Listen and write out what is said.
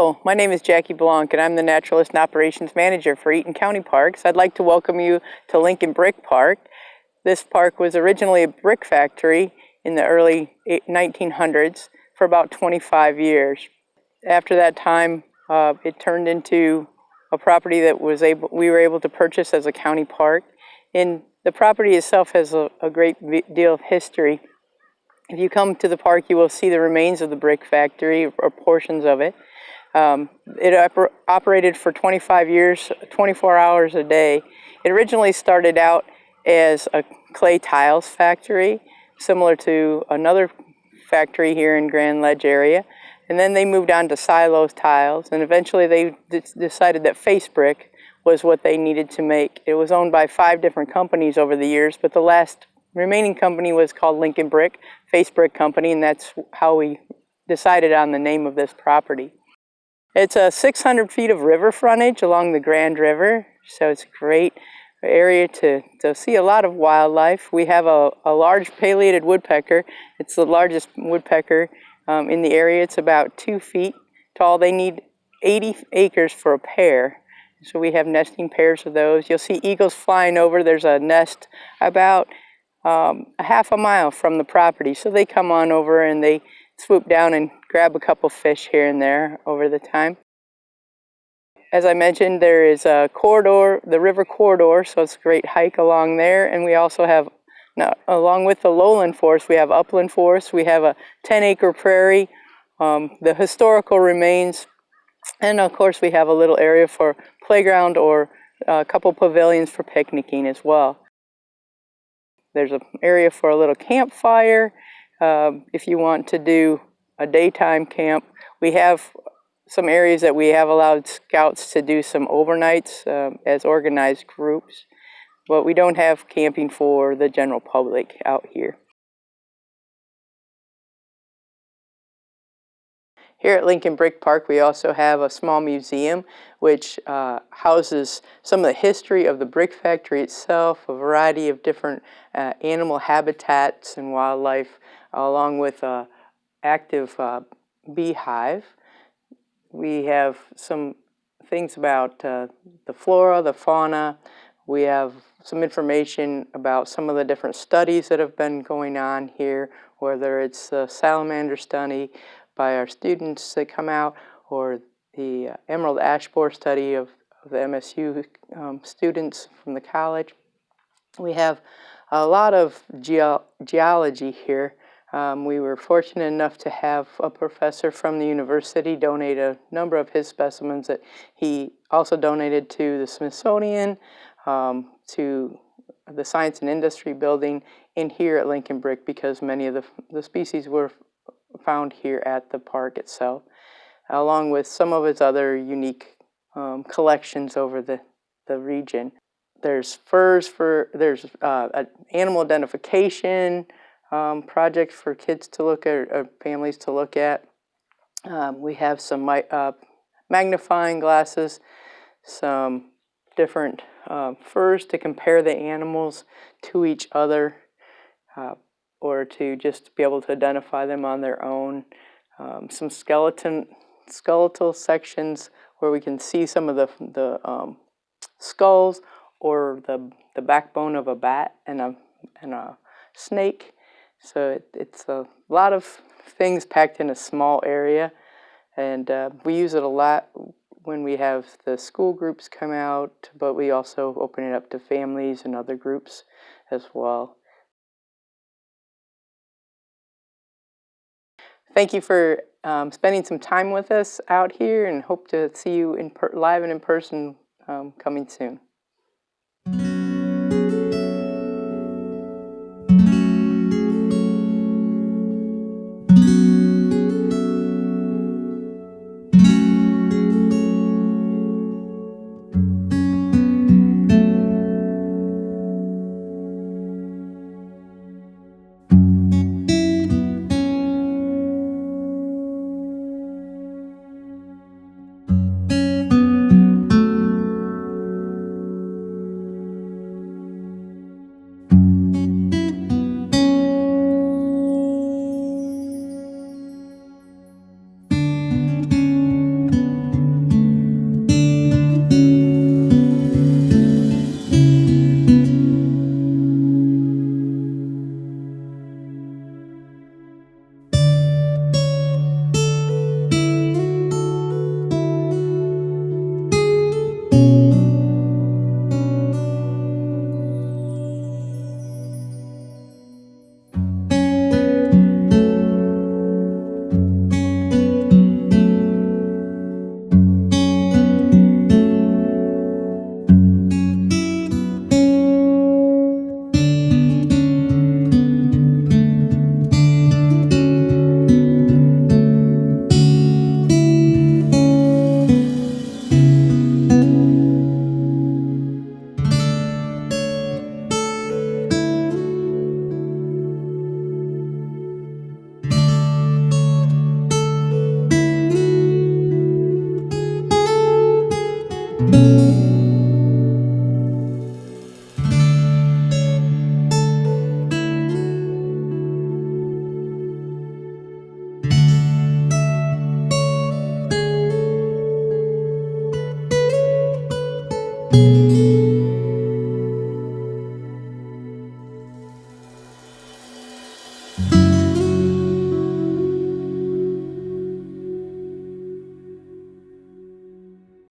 Hello, my name is Jackie Blanc and I'm the Naturalist and Operations Manager for Eaton County Parks. I'd like to welcome you to Lincoln Brick Park. This park was originally a brick factory in the early 1900s for about 25 years. After that time, it turned into a property that we were able to purchase as a county park. And the property itself has a great deal of history. If you come to the park, you will see the remains of the brick factory, or portions of it. It operated for 25 years, 24 hours a day. It originally started out as a clay tiles factory, similar to another factory here in Grand Ledge area. And then they moved on to silos tiles, and eventually they decided that face brick was what they needed to make. It was owned by 5 different companies over the years, but the last remaining company was called Lincoln Brick, Face Brick Company, and that's how we decided on the name of this property. It's a 600 feet of river frontage along the Grand River, so it's a great area to see a lot of wildlife. We have a large pileated woodpecker. It's the largest woodpecker in the area. It's about 2 feet tall. They need 80 acres for a pair, so we have nesting pairs of those. You'll see eagles flying over. There's a nest about a half a mile from the property, so they come on over and they swoop down and grab a couple fish here and there over the time. As I mentioned, there is a corridor, the river corridor, so it's a great hike along there. And we also have, along with the lowland forest, we have upland forest. We have a 10-acre prairie, the historical remains, and of course we have a little area for playground or a couple pavilions for picnicking as well. There's an area for a little campfire. If you want to do a daytime camp, we have some areas that we have allowed scouts to do some overnights as organized groups, but we don't have camping for the general public out here. Here at Lincoln Brick Park, we also have a small museum which houses some of the history of the brick factory itself, a variety of different animal habitats and wildlife, along with an active beehive. We have some things about the flora, the fauna. We have some information about some of the different studies that have been going on here, whether it's the salamander study by our students that come out, or the emerald ash borer study of the MSU students from the college. We have a lot of geology here. We were fortunate enough to have a professor from the university donate a number of his specimens that he also donated to the Smithsonian, to the Science and Industry building, and here at Lincoln Brick, because many of the species were found here at the park itself, along with some of its other unique collections over the region. There's there's an animal identification project for kids to look at, or families to look at. We have some magnifying glasses, some different furs to compare the animals to each other, or to just be able to identify them on their own. Some skeletal sections where we can see some of the skulls or the backbone of a bat and a snake. So it's a lot of things packed in a small area, and we use it a lot when we have the school groups come out, but we also open it up to families and other groups as well. Thank you for spending some time with us out here, and hope to see you live and in person coming soon.